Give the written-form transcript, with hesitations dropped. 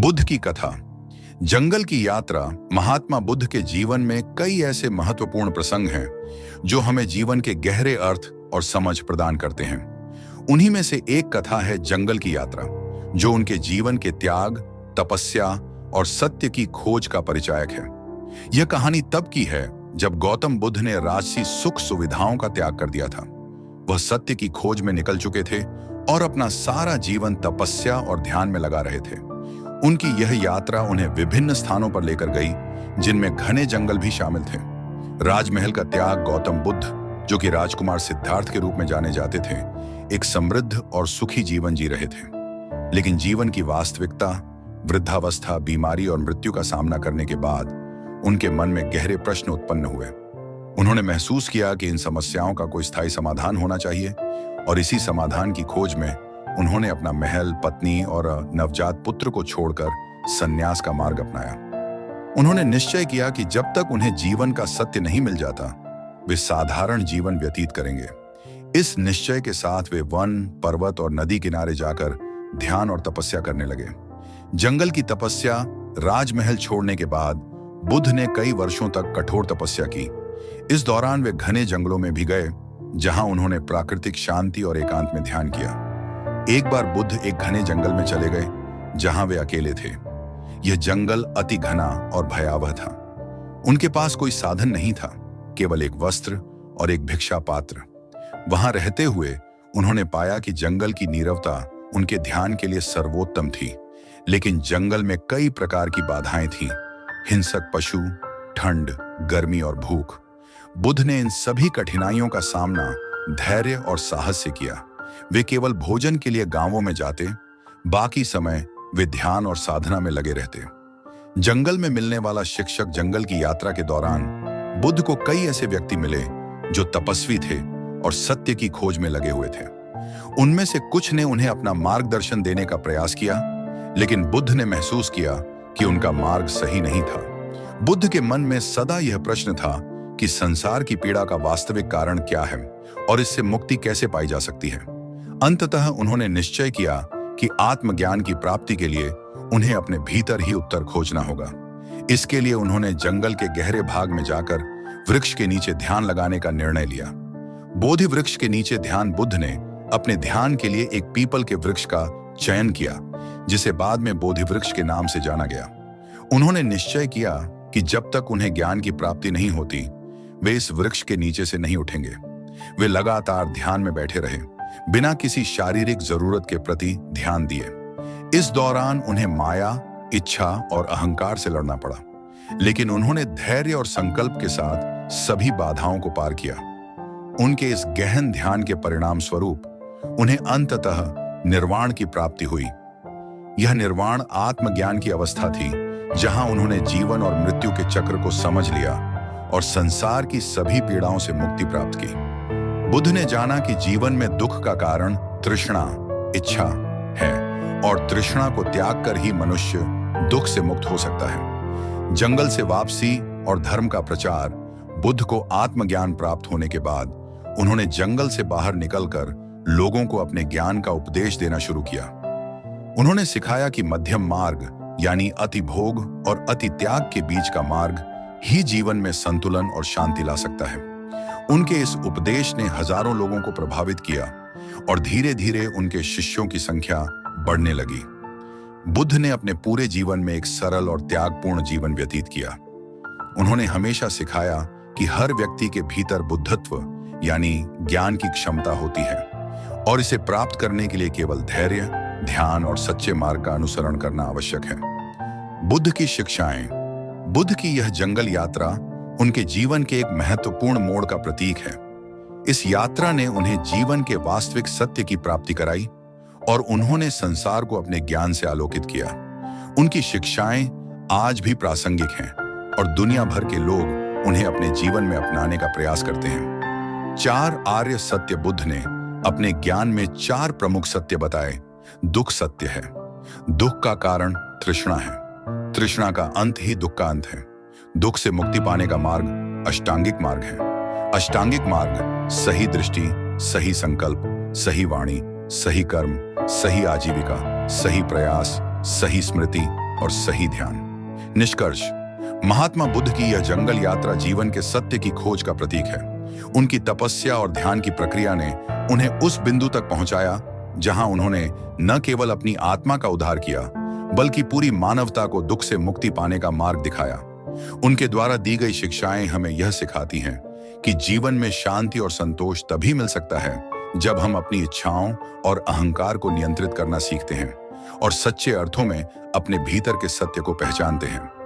बुद्ध की कथा। जंगल की यात्रा। महात्मा बुद्ध के जीवन में कई ऐसे महत्वपूर्ण प्रसंग हैं जो हमें जीवन के गहरे अर्थ और समझ प्रदान करते हैं। उन्हीं में से एक कथा है जंगल की यात्रा, जो उनके जीवन के त्याग, तपस्या और सत्य की खोज का परिचायक है। यह कहानी तब की है जब गौतम बुद्ध ने राजसी सुख सुविधाओं का त्याग कर दिया था। वह सत्य की खोज में निकल चुके थे और अपना सारा जीवन तपस्या और ध्यान में लगा रहे थे। उनकी यह यात्रा उन्हें विभिन्न स्थानों पर लेकर गई, जिनमें घने जंगल भी शामिल थे। राजमहल का त्याग। गौतम बुद्ध, जो कि राजकुमार सिद्धार्थ के रूप में जाने जाते थे, एक समृद्ध और सुखी जीवन जी रहे थे। लेकिन जीवन की वास्तविकता, वृद्धावस्था, बीमारी और मृत्यु का सामना करने के बाद उनके मन में गहरे प्रश्न उत्पन्न हुए। उन्होंने महसूस किया कि इन समस्याओं का कोई स्थायी समाधान होना चाहिए, और इसी समाधान की खोज में उन्होंने अपना महल, पत्नी और नवजात पुत्र को छोड़कर संन्यास का मार्ग अपनाया। उन्होंने निश्चय किया कि जब तक उन्हें जीवन का सत्य नहीं मिल जाता, वे साधारण जीवन व्यतीत करेंगे। इस निश्चय के साथ वे वन, पर्वत और नदी किनारे जाकर ध्यान और तपस्या करने लगे। जंगल की तपस्या। राजमहल छोड़ने के बाद बुद्ध ने कई वर्षों तक कठोर तपस्या की। इस दौरान वे घने जंगलों में भी गए, जहां उन्होंने प्राकृतिक शांति और एकांत में ध्यान किया। एक बार बुद्ध एक घने जंगल में चले गए, जहां वे अकेले थे। यह जंगल अति घना और भयावह था। उनके पास कोई साधन नहीं था, केवल एक वस्त्र और एक भिक्षा पात्र। वहां रहते हुए उन्होंने पाया कि जंगल की नीरवता उनके ध्यान के लिए सर्वोत्तम थी। लेकिन जंगल में कई प्रकार की बाधाएं थीं: हिंसक पशु, ठंड, गर्मी और भूख। बुद्ध ने इन सभी कठिनाइयों का सामना धैर्य और साहस से किया। वे केवल भोजन के लिए गांवों में जाते, बाकी समय वे ध्यान और साधना में लगे रहते। जंगल में मिलने वाला शिक्षक। जंगल की यात्रा के दौरान बुद्ध को कई ऐसे व्यक्ति मिले जो तपस्वी थे और सत्य की खोज में लगे हुए थे। उनमें से कुछ ने उन्हें अपना मार्गदर्शन देने का प्रयास किया, लेकिन बुद्ध ने महसूस किया कि उनका मार्ग सही नहीं था। बुद्ध के मन में सदा यह प्रश्न था कि संसार की पीड़ा का वास्तविक कारण क्या है और इससे मुक्ति कैसे पाई जा सकती है। अंततः उन्होंने निश्चय किया कि आत्मज्ञान की प्राप्ति के लिए उन्हें अपने भीतर ही उत्तर खोजना होगा। इसके लिए उन्होंने जंगल के गहरे भाग में जाकर वृक्ष के नीचे ध्यान लगाने का निर्णय लिया। बोधि वृक्ष के नीचे ध्यान। बुद्ध ने अपने ध्यान के लिए एक पीपल के वृक्ष का चयन किया, जिसे बाद में बोधि वृक्ष के नाम से जाना गया। उन्होंने निश्चय किया कि जब तक उन्हें ज्ञान की प्राप्ति नहीं होती, वे इस वृक्ष के नीचे से नहीं उठेंगे। वे लगातार ध्यान में बैठे रहे, बिना किसी शारीरिक जरूरत के प्रति ध्यान दिए। इस दौरान उन्हें माया, इच्छा और अहंकार से लड़ना पड़ा, लेकिन उन्होंने धैर्य और संकल्प के साथ सभी बाधाओं को पार किया। उनके इस गहन ध्यान के परिणाम स्वरूप उन्हें अंततः निर्वाण की प्राप्ति हुई। यह निर्वाण आत्मज्ञान की अवस्था थी, जहां उन्होंने जीवन और मृत्यु के चक्र को समझ लिया और संसार की सभी पीड़ाओं से मुक्ति प्राप्त की। बुद्ध ने जाना कि जीवन में दुख का कारण तृष्णा, इच्छा है, और तृष्णा को त्याग कर ही मनुष्य दुख से मुक्त हो सकता है। जंगल से वापसी और धर्म का प्रचार। बुद्ध को आत्मज्ञान प्राप्त होने के बाद उन्होंने जंगल से बाहर निकलकर लोगों को अपने ज्ञान का उपदेश देना शुरू किया। उन्होंने सिखाया कि मध्यम मार्ग, यानी अति भोग और अति त्याग के बीच का मार्ग ही जीवन में संतुलन और शांति ला सकता है। उनके इस उपदेश ने हजारों लोगों को प्रभावित किया और धीरे धीरे उनके शिष्यों की संख्या बढ़ने लगी। बुद्ध ने अपने पूरे जीवन में एक सरल और त्यागपूर्ण जीवन व्यतीत किया। उन्होंने हमेशा सिखाया कि हर व्यक्ति के भीतर बुद्धत्व, यानी ज्ञान की क्षमता होती है, और इसे प्राप्त करने के लिए केवल धैर्य, ध्यान और सच्चे मार्ग का अनुसरण करना आवश्यक है। बुद्ध की शिक्षाएं। बुद्ध की यह जंगल यात्रा उनके जीवन के एक महत्वपूर्ण मोड़ का प्रतीक है। इस यात्रा ने उन्हें जीवन के वास्तविक सत्य की प्राप्ति कराई और उन्होंने संसार को अपने ज्ञान से आलोकित किया। उनकी शिक्षाएं आज भी प्रासंगिक हैं और दुनिया भर के लोग उन्हें अपने जीवन में अपनाने का प्रयास करते हैं। 4 आर्य सत्य। बुद्ध ने अपने ज्ञान में 4 प्रमुख सत्य बताए। दुख सत्य है। दुख का कारण तृष्णा है। तृष्णा का अंत ही दुख का अंत है। दुख से मुक्ति पाने का मार्ग अष्टांगिक मार्ग है। अष्टांगिक मार्ग सही दृष्टि, सही संकल्प, सही वाणी, सही कर्म, सही आजीविका, सही प्रयास, सही स्मृति और सही ध्यान। निष्कर्ष, महात्मा बुद्ध की यह जंगल यात्रा जीवन के सत्य की खोज का प्रतीक है। उनकी तपस्या और ध्यान की प्रक्रिया ने उन्हें उस बिंदु तक पहुंचाया जहां उन्होंने न केवल अपनी आत्मा का उद्धार किया, बल्कि पूरी मानवता को दुख से मुक्ति पाने का मार्ग दिखाया। उनके द्वारा दी गई शिक्षाएं हमें यह सिखाती हैं कि जीवन में शांति और संतोष तभी मिल सकता है जब हम अपनी इच्छाओं और अहंकार को नियंत्रित करना सीखते हैं और सच्चे अर्थों में अपने भीतर के सत्य को पहचानते हैं।